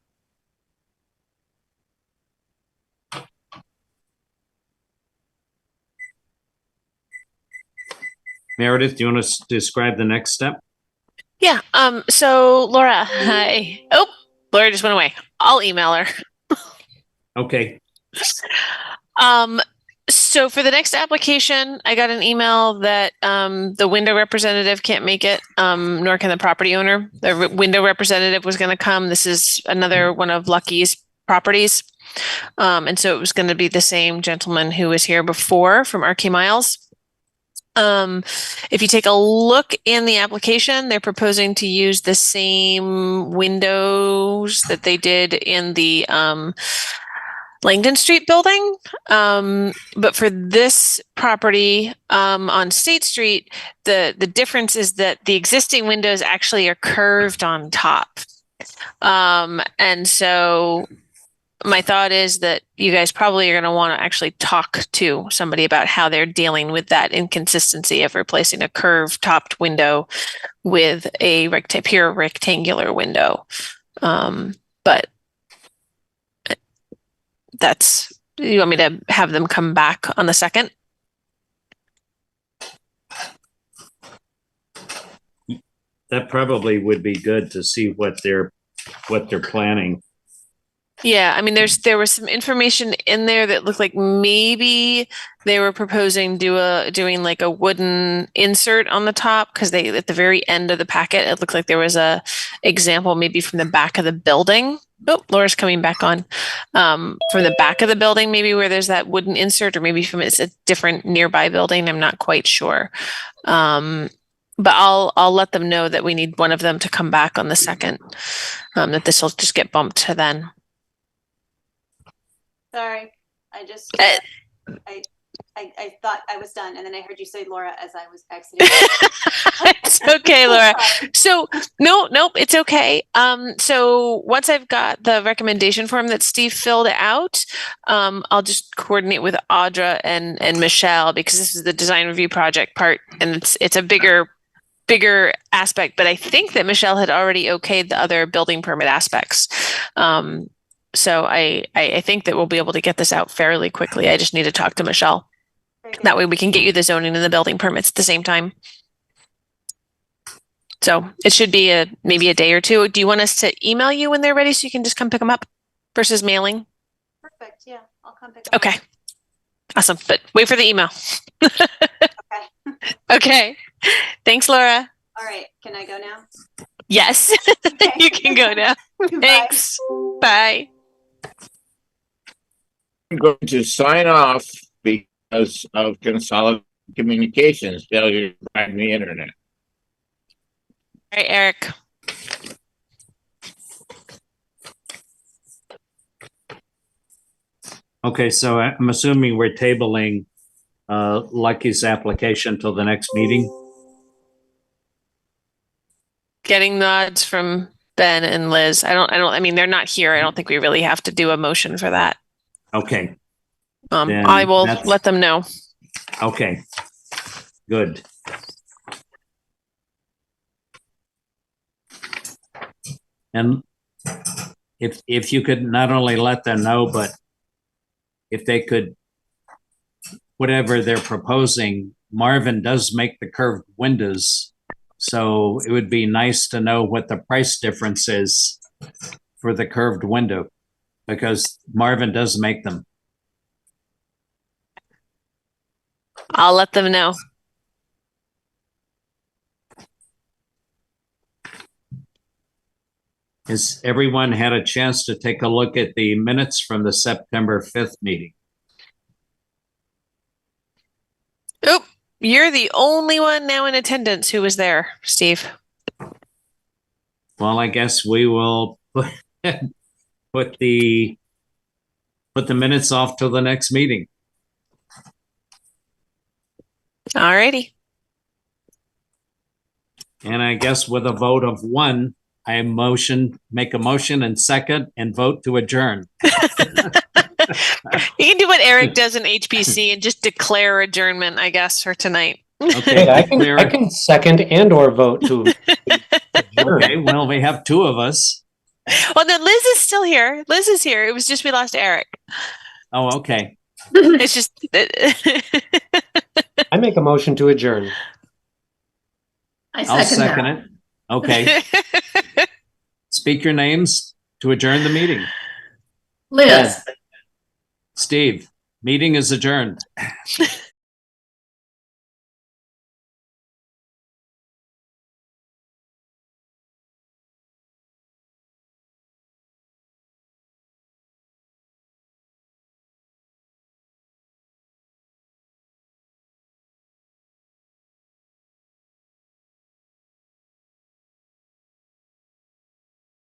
Meredith, do you want to describe the next step? Yeah. So Laura, hi. Oh, Laura just went away. I'll email her. Okay. So for the next application, I got an email that the window representative can't make it, nor can the property owner. The window representative was going to come. This is another one of Lucky's properties. And so it was going to be the same gentleman who was here before from RK Miles. If you take a look in the application, they're proposing to use the same windows that they did in the Langdon Street building. But for this property on State Street, the difference is that the existing windows actually are curved on top. And so my thought is that you guys probably are going to want to actually talk to somebody about how they're dealing with that inconsistency of replacing a curved topped window with a pure rectangular window. But you want me to have them come back on the 2nd? That probably would be good to see what they're planning. Yeah, I mean, there was some information in there that looked like maybe they were proposing doing like a wooden insert on the top, because they, at the very end of the packet, it looked like there was a example maybe from the back of the building. Oh, Laura's coming back on. From the back of the building, maybe where there's that wooden insert, or maybe from it's a different nearby building. I'm not quite sure. But I'll let them know that we need one of them to come back on the 2nd, that this will just get bumped to then. Sorry, I just, I thought I was done, and then I heard you say Laura as I was exiting. It's okay, Laura. So nope, it's okay. So once I've got the recommendation form that Steve filled out, I'll just coordinate with Audra and Michelle, because this is the design review project part, and it's a bigger aspect. But I think that Michelle had already okayed the other building permit aspects. So I think that we'll be able to get this out fairly quickly. I just need to talk to Michelle. That way we can get you the zoning and the building permits at the same time. So it should be maybe a day or two. Do you want us to email you when they're ready so you can just come pick them up versus mailing? Perfect. Yeah, I'll come pick them up. Okay. Awesome. But wait for the email. Okay. Okay. Thanks, Laura. All right. Can I go now? Yes, Okay. you can go now. Goodbye. Thanks. Bye. I'm going to sign off because of consolidated communications failure to provide the internet. All right, Eric. Okay, so I'm assuming we're tabling Lucky's application till the next meeting. Getting nods from Ben and Liz. I mean, they're not here. I don't think we really have to do a motion for that. Okay, Then I will that's- let them know. okay, good. And if you could not only let them know, but if they could, whatever they're proposing, Marvin does make the curved windows. So it would be nice to know what the price difference is for the curved window, because Marvin does make them. I'll let them know. Has everyone had a chance to take a look at the minutes from the September 5th meeting? Oh, you're the only one now in attendance who was there, Steve. Well, I guess we will put the minutes off till the next meeting. Alrighty. And I guess with a vote of 1, I make a motion and second and vote to adjourn. You can do what Eric does in HPC and just declare adjournment, I guess, for tonight. Okay, Hey, I can second and or vote to adjourn. Okay, well, we have 2 of us. Well, no, Liz is still here. Liz is here. It was just we lost Eric. Oh, okay. It's just I make a motion to adjourn. I'll second it. Okay. Speak your names to adjourn the meeting. Liz. Steve, meeting is adjourned.